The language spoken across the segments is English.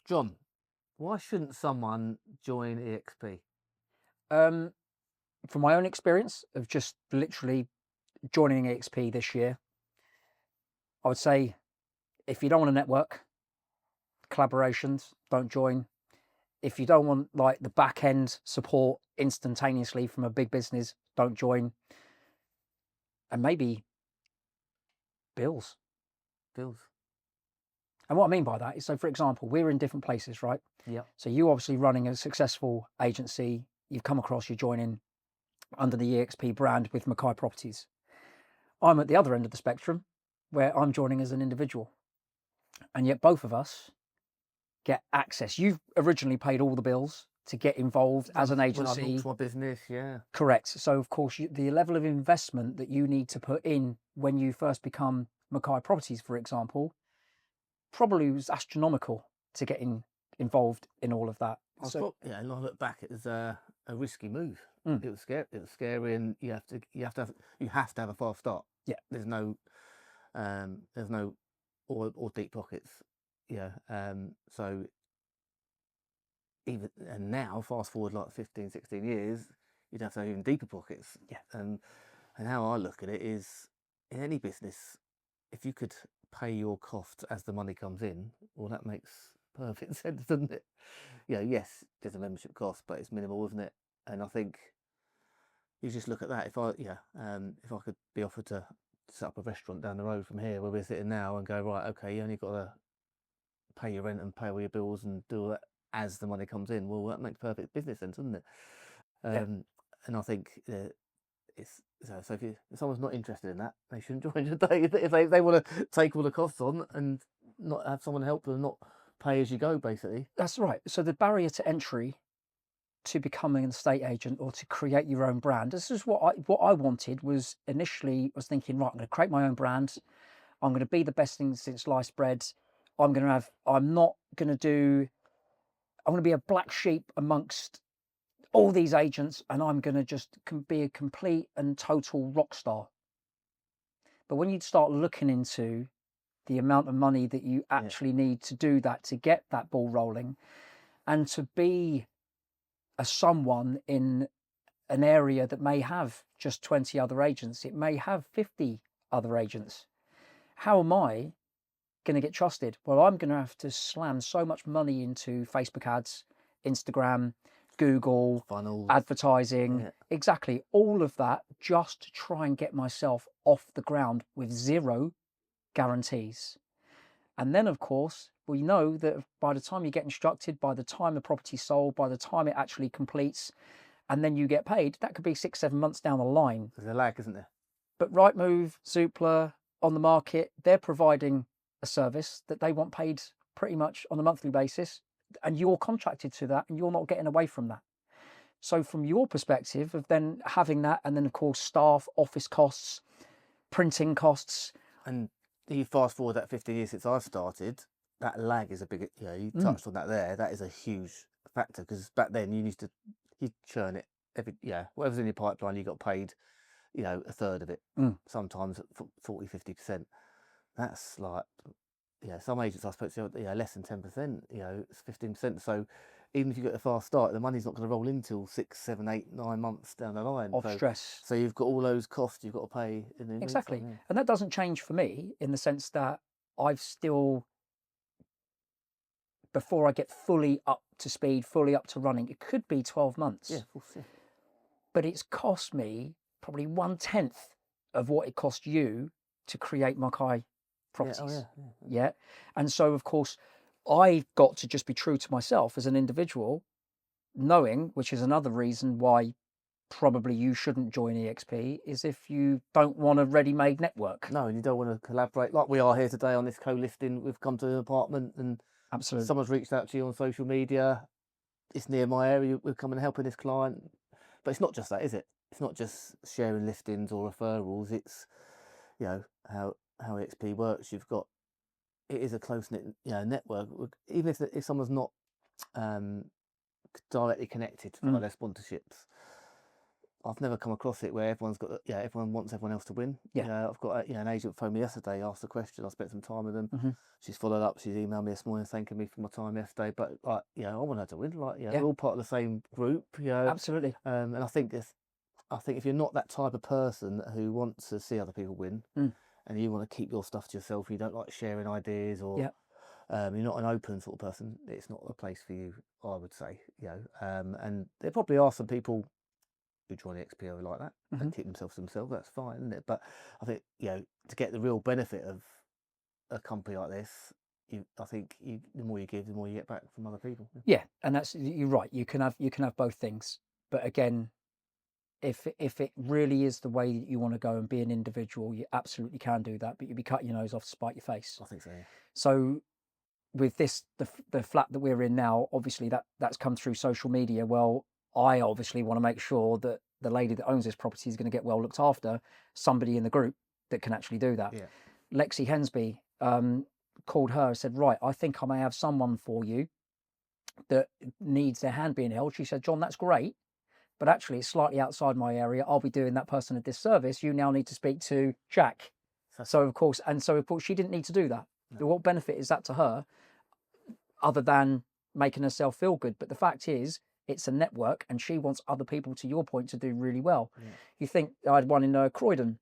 John, why shouldn't someone join eXp? From my own experience of just literally joining eXp this year, I would say if you don't want to network, collaborations, don't join. If you don't want like the back end support instantaneously from a big business, don't join. And maybe bills. Bills. And what I mean by that is, so for example, we're in different places, right? Yeah. So you obviously running a successful agency, you've come across, you're joining under the eXp brand with Mackay Properties. I'm at the other end of the spectrum where I'm joining as an individual. And yet both of us get access. You've originally paid all the bills to get involved as an When I agency. launched my business, yeah. Correct. So of course, the level of investment that you need to put in when you first become Mackay Properties, for example, probably was astronomical to get involved in all of that. And I look back, it was a risky move. Mm, It was scary. It was scary, and you have to have a fast start. yeah, There's no, or deep pockets. Yeah. So even and now, fast forward like 15, 16 years, you'd have to have even deeper pockets. yeah, And how I look at it is, in any business, if you could pay your costs as the money comes in, well, that makes perfect sense, doesn't it? Yes, there's a membership cost, but it's minimal, isn't it? And I think you just look at that. If I could be offered to set up a restaurant down the road from here where we're sitting now and go, right, okay, you only got to pay your rent and pay all your bills and do all that as the money comes in, well, that makes perfect business sense, doesn't it? yeah. And I think it's so if someone's not interested in that, they shouldn't join your day. If they want to take all the costs on and not have someone help them, not pay as you go, basically. That's right. So the barrier to entry to becoming an estate agent or to create your own brand. This is what I wanted. Was initially was thinking, right, I'm going to create my own brand. I'm going to be the best thing since sliced bread. I'm not going to do. I'm going to be a black sheep amongst all these agents, and I'm going to just be a complete and total rock star. But when you start looking into the amount of money that you actually need to do that, to get that ball rolling, and to be a someone in an area that may have just 20 other agents, it may have 50 other agents. How am I going to get trusted? Well, I'm going to have to slam so much money into Facebook ads, Instagram, Google, Funnels. advertising, Yeah. exactly all of that, just to try and get myself off the ground with zero guarantees. And then, of course, we know that by the time you get instructed, by the time the property's sold, by the time it actually completes, and then you get paid, that could be 6-7 months down the line. There's a lag, isn't there? But Rightmove, Zoopla, on the market, they're providing a service that they want paid pretty much on a monthly basis, and you're contracted to that, and you're not getting away from that. So from your perspective of then having that, and then of course staff, office costs, printing costs. And you fast forward that 15 years since I've started, that lag is a big, you touched on that there. That is a huge factor, because back then you churn it whatever's in your pipeline, you got paid, a third of it, sometimes 40, 50%. That's like, some agents I spoke to, less than 10%, it's 15%. So even if you get a fast start, the money's not going to roll in till 6, 7, 8, 9 months down the line. Of stress. So you've got all those costs you've got to pay in the Exactly. meantime, yeah. And that doesn't change for me in the sense that I've still, before I get fully up to speed, fully up to running, it could be 12 months. Yeah, of course, yeah. But it's cost me probably 1/10 of what it cost you to create Mackay Properties. Yeah. And so, of course, I've got to just be true to myself as an individual, knowing, which is another reason why probably you shouldn't join eXp, is if you don't want a ready-made network. No, and you don't want to collaborate like we are here today on this co-listing. We've come to an apartment and Absolutely. someone's reached out to you on social media. It's near my area. We're coming and helping this client. But it's not just that, is it? It's not just sharing listings or referrals. It's, how eXp works. It is a close-knit, network. Even if someone's not directly connected via their sponsorships, I've never come across it where everyone's got, everyone wants everyone else to win. Yeah. I've got an agent phoned me yesterday, asked a question. I spent some time with them. Hmm. She's followed up. She's emailed me this morning thanking me for my time yesterday. But like, I want her to win. Like, Yeah, we're all part of the same group. absolutely. And I think if you're not that type of person who wants to see other people win, Mm. and you want to keep your stuff to yourself, you don't like sharing ideas, or Yeah. you're not an open sort of person, it's not the place for you, I would say. And there probably are some people who join the XPO like that Hmm. and keep themselves to themselves. That's fine, isn't it? But I think to get the real benefit of a company like this, I think the more you give, the more you get back from other people. Yeah, and you're right. You can have both things, but again, if it really is the way that you want to go and be an individual, you absolutely can do that. But you'd be cutting your nose off to spite your face. I think so. Yeah. So with this, the flat that we're in now, obviously that's come through social media. Well, I obviously want to make sure that the lady that owns this property is going to get well looked after. Somebody in the group that can actually do that. Yeah. Lexi Hensby called her and said, right, I think I may have someone for you that needs their hand being held. She said, John, that's great, but actually it's slightly outside my area. I'll be doing that person a disservice. You now need to speak to Jack. So of course she didn't need to do that. No. What benefit is that to her other than making herself feel good? But the fact is, it's a network, and she wants other people, to your point, to do really well. Yeah. You think, I had one in Croydon.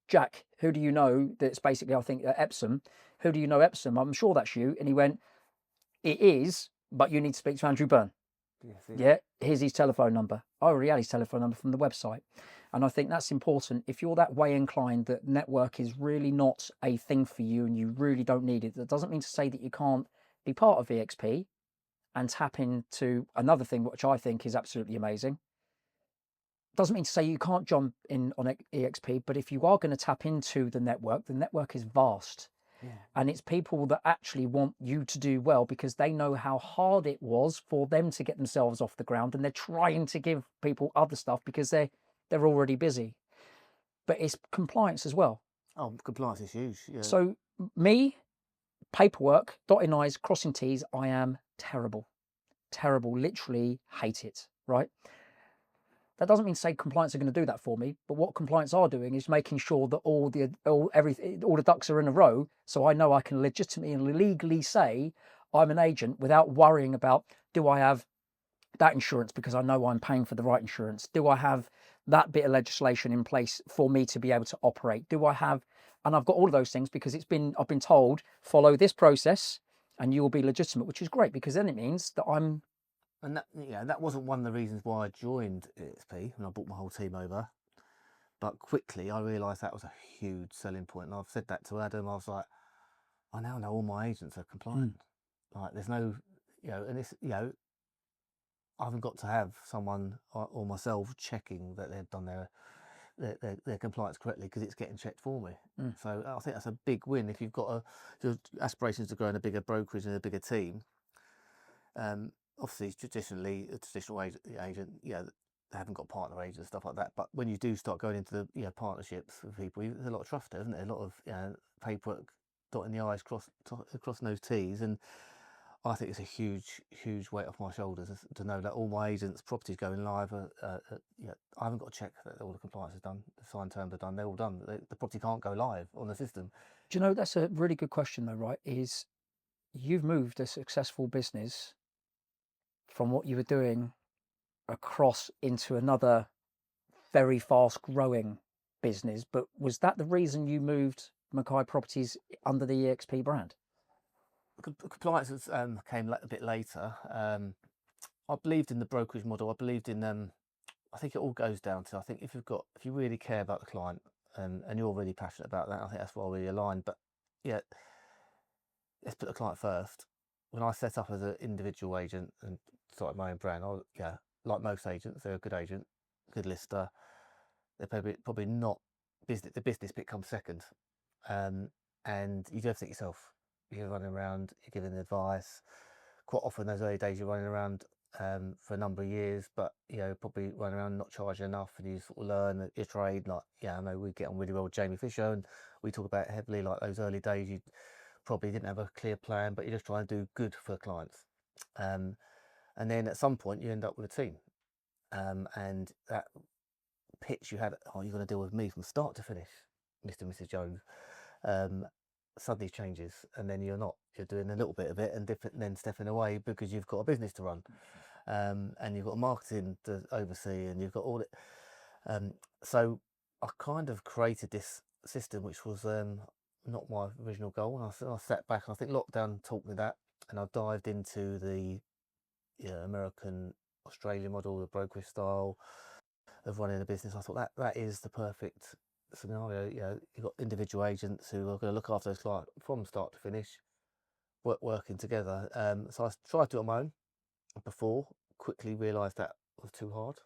Jack, who do you know that's basically, I think, Epsom? Who do you know Epsom? I'm sure that's you. And he went, it is, but you need to speak to Andrew Byrne. Yes, Yeah, here's his telephone number. I already had his telephone number from the website. And I think that's important. If you're that way inclined that network is really not a thing for you and you really don't need it, that doesn't mean to say that you can't be part of eXp and tap into another thing, which I think is absolutely amazing. Doesn't mean to say you can't jump in on eXp, but if you are going to tap into the network is vast. Yeah. And it's people that actually want you to do well because they know how hard it was for them to get themselves off the ground, and they're trying to give people other stuff because they're already busy. But it's compliance as well. Oh, compliance is huge. Yeah. So me, paperwork, dotting I's, crossing T's, I am terrible. Terrible, literally hate it, right? That doesn't mean to say compliance are going to do that for me, but what compliance are doing is making sure that all the ducks are in a row, so I know I can legitimately and legally say I'm an agent without worrying about, do I have that insurance because I know I'm paying for the right insurance? Do I have that bit of legislation in place for me to be able to operate? Do I have, and I've got all of those things because I've been told, follow this process and you will be legitimate, which is great because then it means that I'm. And that wasn't one of the reasons why I joined eXp when I brought my whole team over. But quickly I realised that was a huge selling point. And I've said that to Adam. I was like, I now know all my agents are compliant. Like there's no, and it's, I haven't got to have someone or myself checking that they've done their compliance correctly because it's getting checked for me. So I think that's a big win if you've got your aspirations to grow in a bigger brokerage and a bigger team. Obviously, traditionally, a traditional agent, they haven't got partner agents and stuff like that. But when you do start going into the partnerships with people, there's a lot of trust there, isn't there? A lot of paperwork, dotting the I's, crossing those T's, and I think it's a huge weight off my shoulders to know that all my agents' properties going live. I haven't got to check that all the compliance is done, the signed terms are done, they're all done. The property can't go live on the system. Do you know, that's a really good question though, right? Is you've moved a successful business from what you were doing across into another very fast growing business, but was that the reason you moved Mackay Properties under the eXp brand? Compliance came a bit later. I believed in the brokerage model. I believed in I think it all goes down to, I think if you really care about the client and you're really passionate about that, I think that's why we align. But yeah, let's put the client first. When I set up as an individual agent and started my own brand, like most agents, they're a good agent, good lister. They're probably not business. The business bit comes second, and you do everything yourself. You're running around, you're giving advice. Quite often, those early days, you're running around for a number of years, but probably running around not charging enough, and you sort of learn your trade. Like, I know we get on really well with Jamie Fisher, and we talk about it heavily. Like those early days, you probably didn't have a clear plan, but you're just trying to do good for clients. And then at some point, you end up with a team, and that pitch you had, oh, you're going to deal with me from start to finish, Mr. and Mrs. Jones, suddenly changes, and then you're not. You're doing a little bit of it and different, then stepping away because you've got a business to run, and you've got marketing to oversee, and you've got all it. So I kind of created this system, which was not my original goal. And I sat back, and I think lockdown taught me that, and I dived into the American, Australian model, the brokerage style of running a business. I thought that is the perfect scenario. You've got individual agents who are going to look after those clients from start to finish, working together. So I tried to do it on my own before, quickly realised that was too hard.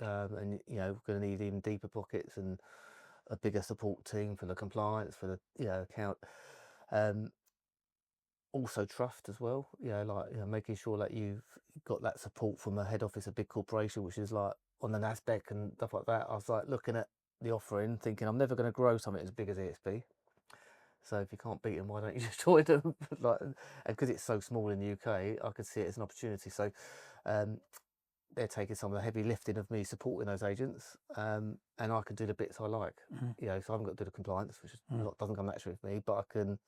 And we're going to need even deeper pockets and a bigger support team for the compliance, for the account. Also trust as well, making sure that you've got that support from a head office, a big corporation, which is like on the NASDAQ and stuff like that. I was like looking at the offering, thinking I'm never going to grow something as big as eXp. So if you can't beat them, why don't you just join them? And because it's so small in the UK, I could see it as an opportunity. So they're taking some of the heavy lifting of me supporting those agents, and I can do the bits I like. So I haven't got to do the compliance, which doesn't come naturally with me, but I can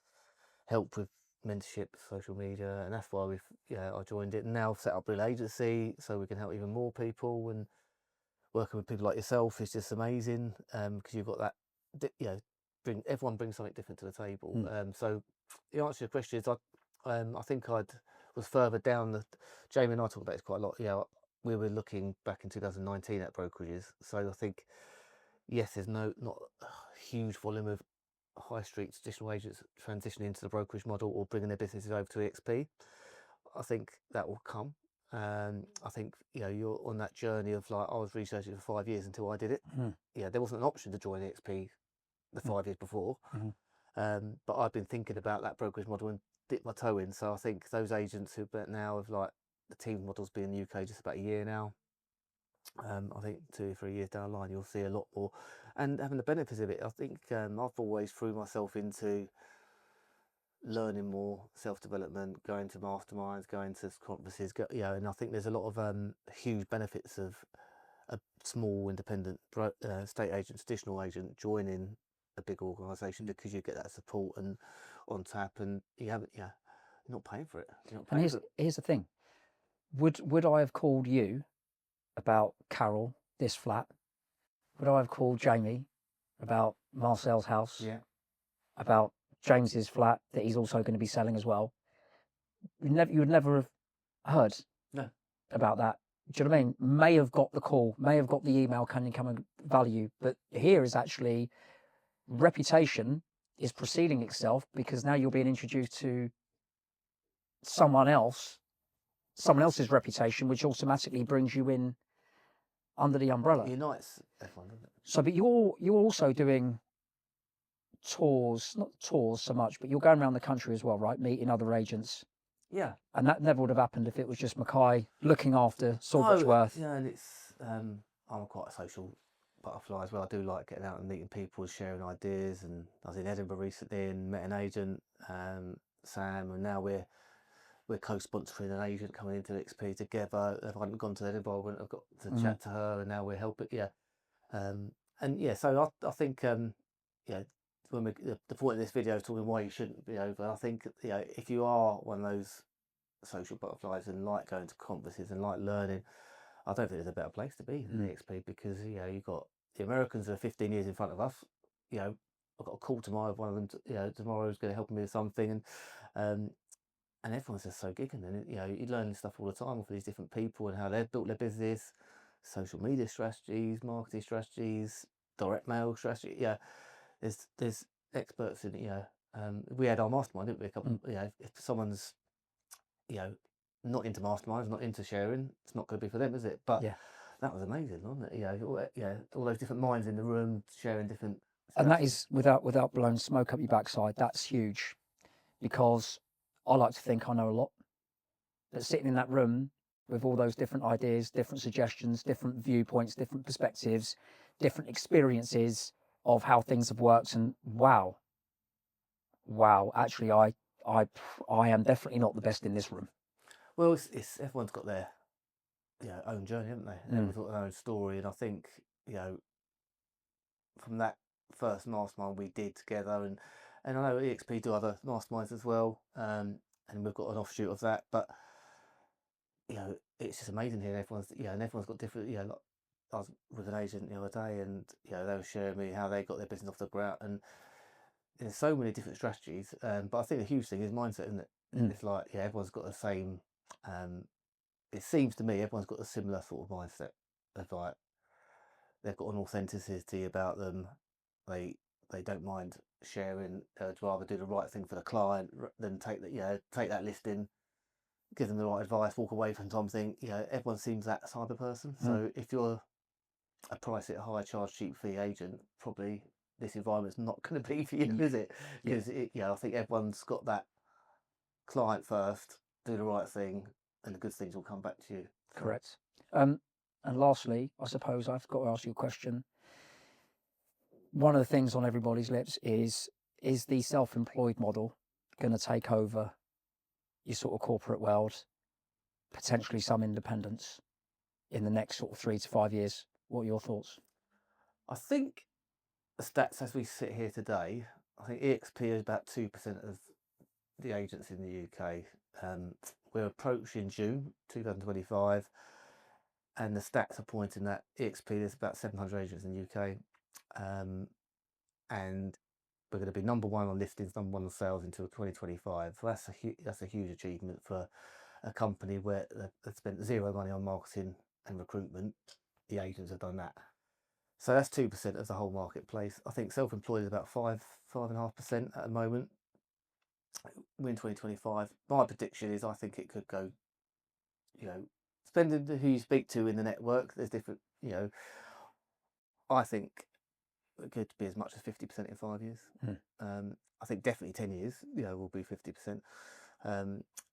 help with mentorship, social media, and that's why I joined it. And now I've set up a real agency so we can help even more people, and working with people like yourself is just amazing, because you've got that, everyone brings something different to the table. So the answer to your question is, I think was further down Jamie and I talk about this quite a lot. We were looking back in 2019 at brokerages, so I think yes, there's not a huge volume of high street traditional agents transitioning into the brokerage model or bringing their businesses over to eXp. I think that will come. I think you're on that journey of, like, I was researching for 5 years until I did it. There wasn't an option to join eXp the 5 years before, but I've been thinking about that brokerage model and dipped my toe in. So I think those agents who now have, like, the team model's been in the UK just about a year now. I think 2 or 3 years down the line, you'll see a lot more, and having the benefits of it. I think I've always threw myself into learning more, self-development, going to masterminds, going to conferences, and I think there's a lot of huge benefits of a small independent estate agent, traditional agent joining a big organisation, because you get that support and on tap, and you're not paying for it. And here's the thing: would I have called you about Carol, this flat? Would I have called Jamie about Marcel's house? About James's flat that he's also going to be selling as well? You would never have heard about that. Do you know what I mean? May have got the call, may have got the email, can you come and value? But here is actually reputation is preceding itself, because now you're being introduced to someone else's reputation, which automatically brings you in under the umbrella. It unites everyone, doesn't it? So, but you're also doing tours, not tours so much, but you're going around the country as well, right? Meeting other agents. Yeah. And that never would have happened if it was just Mackay looking after Sawbridgeworth. Yeah, and it's I'm quite a social butterfly as well. I do like getting out and meeting people, sharing ideas. And I was in Edinburgh recently and met an agent, Sam, and now we're co-sponsoring an agent coming into eXp together. If I hadn't gone to Edinburgh, I wouldn't have got to chat to her, and now we're helping. So I think when the point of this video is talking why you shouldn't be over. I think if you are one of those social butterflies and like going to conferences and like learning, I don't think there's a better place to be than eXp, because you've got the Americans who are 15 years in front of us. I've got a call tomorrow of one of them. Tomorrow is going to help me with something, and everyone's just so gigging, and you learn stuff all the time with these different people and how they've built their business, social media strategies, marketing strategies, direct mail strategy. There's experts in it. We had our mastermind, didn't we? A couple. If someone's not into masterminds, not into sharing, it's not going to be for them, is it? But that was amazing, wasn't it? All those different minds in the room sharing different. And that is without blowing smoke up your backside. That's huge, because I like to think I know a lot. But sitting in that room with all those different ideas, different suggestions, different viewpoints, different perspectives, different experiences of how things have worked, and wow, actually I am definitely not the best in this room. Well, it's everyone's got their own journey, haven't they? Everyone's got their own story, and I think from that first mastermind we did together, and I know eXp do other masterminds as well, and we've got an offshoot of that. But it's just amazing here. And everyone's got different. Like I was with an agent the other day, and they were sharing me how they got their business off the ground, and there's so many different strategies. But I think the huge thing is mindset, isn't it? It's like everyone's got the same. It seems to me everyone's got a similar sort of mindset of like they've got an authenticity about them. They don't mind sharing. They'd rather do the right thing for the client than take that listing, give them the right advice, walk away from something. Everyone seems that type of person. So if you're a price it high, charge cheap fee agent, probably this environment's not going to be for you, is it? Because I think everyone's got that client first, do the right thing, and the good things will come back to you. Correct. And lastly, I suppose I've got to ask you a question. One of the things on everybody's lips is the self-employed model going to take over your sort of corporate world, potentially some independence in the next sort of 3 to 5 years? What are your thoughts? I think the stats as we sit here today, I think eXp is about 2% of the agents in the UK. We're approaching June 2025, and the stats are pointing that eXp there's about 700 agents in the UK, and we're going to be number one on listings, number one on sales until 2025. So that's a huge achievement for a company where they've spent zero money on marketing and recruitment. The agents have done that. So that's 2% of the whole marketplace. I think self-employed is about 5.5% at the moment. We're in 2025. My prediction is I think it could go, depending on who you speak to in the network, there's different, I think it could be as much as 50% in 5 years. I think definitely 10 years, will be 50%.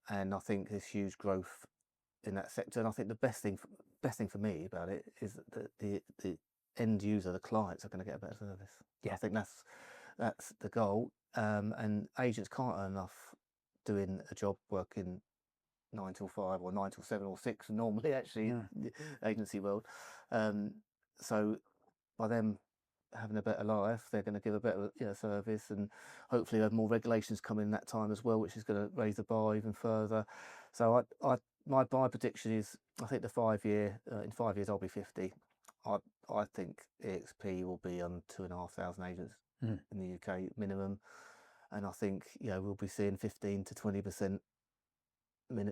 And I think there's huge growth in that sector. And I think the best thing for me about it is that the end user, the clients, are going to get a better service. I think that's the goal. And agents can't earn enough doing a job working 9 till 5 or 9 till 7 or 6 normally, actually, in the agency world. So by them having a better life, they're going to give a better service, and hopefully have more regulations coming in that time as well, which is going to raise the bar even further. So my prediction is I think in 5 years I'll be 50. I think eXp will be on 2,500 agents in the UK minimum, and I think we'll be seeing 15 to 20%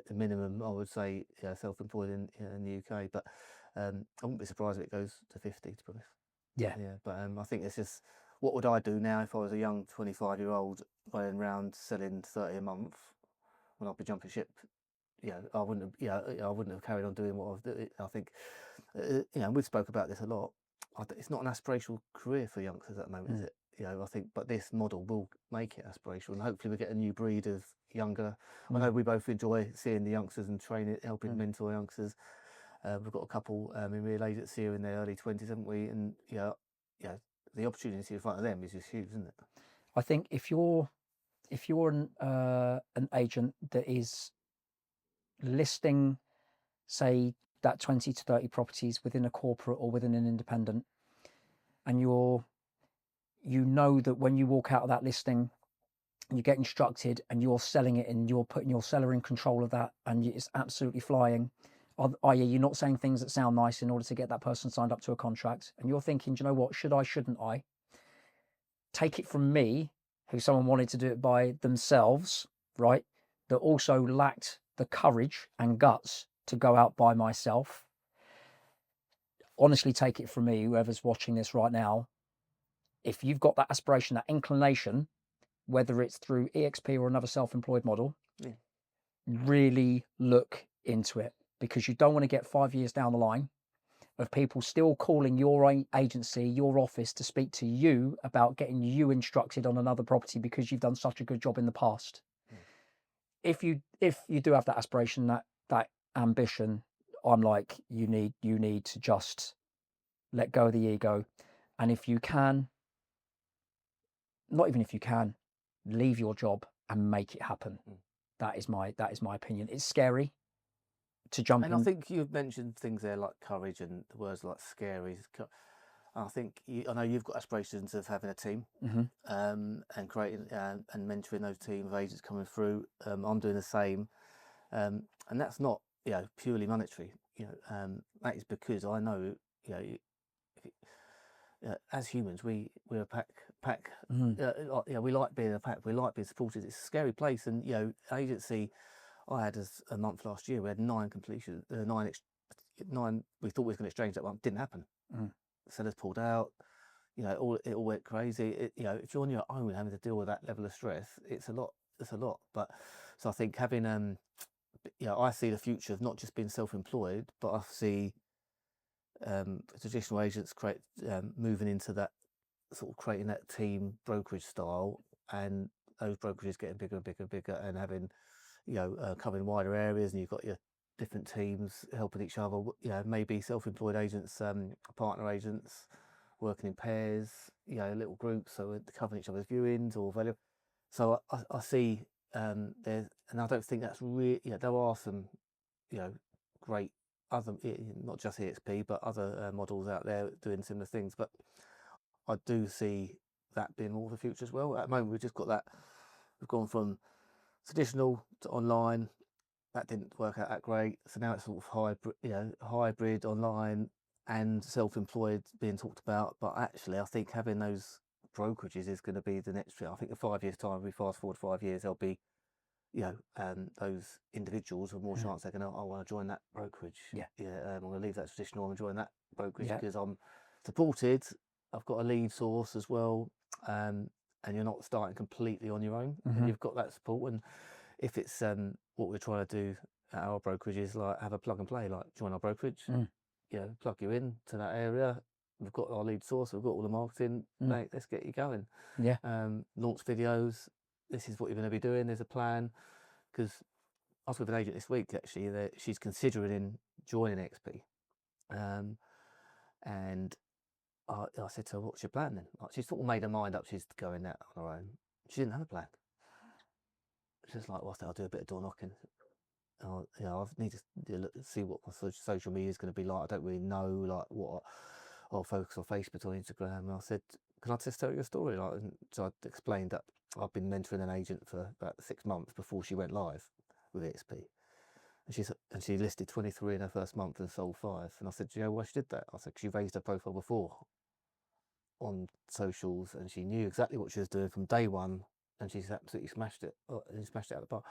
minimum, I would say, self-employed in the UK. But I wouldn't be surprised if it goes to 50, to be honest. But I think it's just, what would I do now if I was a young 25-year-old running around selling 30 a month when I'd be jumping ship? I wouldn't have carried on doing what I've done. I think we've spoke about this a lot. It's not an aspirational career for youngsters at the moment, is it? I think, but this model will make it aspirational, and hopefully we get a new breed of younger. I know we both enjoy seeing the youngsters and training, helping mentor youngsters. We've got a couple in real agency here in their early 20s, haven't we? And the opportunity in front of them is just huge, isn't it? I think if you're an agent that is listing, say, that 20 to 30 properties within a corporate or within an independent, and that when you walk out of that listing, you get instructed and you're selling it and you're putting your seller in control of that, and it's absolutely flying, i.e. you're not saying things that sound nice in order to get that person signed up to a contract, and you're thinking, do you know what, shouldn't I? Take it from me, who someone wanted to do it by themselves, right, that also lacked the courage and guts to go out by myself. Honestly, take it from me, whoever's watching this right now, if you've got that aspiration, that inclination, whether it's through eXp or another self-employed model, really look into it, because you don't want to get 5 years down the line of people still calling your agency, your office, to speak to you about getting you instructed on another property because you've done such a good job in the past. If you do have that aspiration, that ambition, I'm like, you need to just let go of the ego, and if you can, not even if you can, leave your job and make it happen. That is my opinion. It's scary to jump in. And I think you've mentioned things there like courage and the words like scary. I think I know you've got aspirations of having a team, and creating and mentoring those team of agents coming through. I'm doing the same, and that's not purely monetary. That is because I know as humans we're a pack. We like being a pack. We like being supported. It's a scary place, and agency. I had a month last year. We had 9 completions, 9. We thought we was going to exchange that one. Didn't happen. Sellers pulled out. It all went crazy. If you're on your own having to deal with that level of stress, it's a lot. It's a lot. But so I think having I see the future of not just being self-employed, but I see traditional agents moving into that sort of creating that team brokerage style, and those brokerages getting bigger and bigger and bigger, and having covering wider areas, and you've got your different teams helping each other. Maybe self-employed agents, partner agents working in pairs, little groups, so we're covering each other's viewings or value. So I see there's, and I don't think that's really. There are some great other, not just eXp, but other models out there doing similar things. But I do see that being more the future as well. At the moment, we've just got that. We've gone from traditional to online. That didn't work out that great. So now it's sort of hybrid online and self-employed being talked about. But actually, I think having those brokerages is going to be the next. I think in 5 years' time, we fast forward 5 years, there'll be those individuals with more chance they're going to, I want to join that brokerage. I'm going to leave that traditional and join that brokerage because I'm supported. I've got a lead source as well, and you're not starting completely on your own. And you've got that support. And if it's what we're trying to do at our brokerage is like have a plug and play, like join our brokerage, plug you in to that area. We've got our lead source. We've got all the marketing. Mate, let's get you going. Launch videos. This is what you're going to be doing. There's a plan. Because I was with an agent this week actually that she's considering joining eXp, and I said to her, "What's your plan then?" Like, she's sort of made her mind up. She's going out on her own. She didn't have a plan. She's like, "Well, I think I'll do a bit of door knocking. I need to see what my social media is going to be like. I don't really know like what I'll focus on Facebook or Instagram." And I said, "Can I just tell you a story?" Like, and so I explained that I've been mentoring an agent for about 6 months before she went live with eXp. And she listed 23 in her first month and sold 5. And I said, "Do you know why she did that?" I said, "She raised her profile before on socials, and she knew exactly what she was doing from day one, and she's absolutely smashed it. And smashed it out of the park."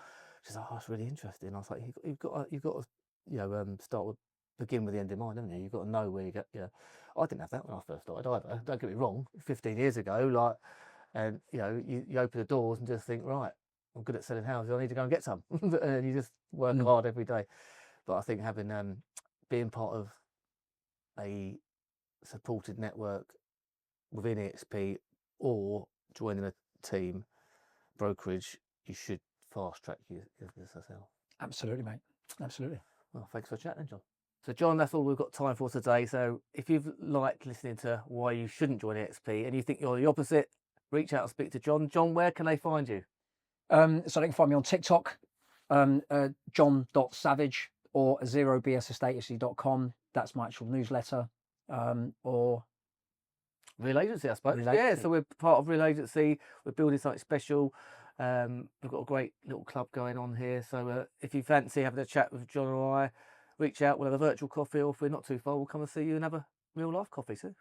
She's like, "Oh, it's really interesting." I was like, "You've got to start with begin with the end in mind, haven't you? You've got to know where you get." I didn't have that when I first started either. Don't get me wrong. 15 years ago, like, and you open the doors and just think, right, I'm good at selling houses. I need to go and get some, and you just work hard every day. But I think having being part of a supported network within eXp or joining a team brokerage, you should fast track your business yourself. Absolutely, mate. Absolutely. Well, thanks for chatting, John. So, John, that's all we've got time for today. So, if you've liked listening to why you shouldn't join eXp and you think you're the opposite, reach out and speak to John. John, where can they find you? So they can find me on TikTok, john.savage, or 0bsestateagency.com. That's my actual newsletter. Or Real Agency, I suppose. Real Yeah, Agency. so we're part of Real Agency. We're building something special. We've got a great little club going on here. So if you fancy having a chat with John or I, reach out. We'll have a virtual coffee, or if we're not too far, we'll come and see you and have a real life coffee too.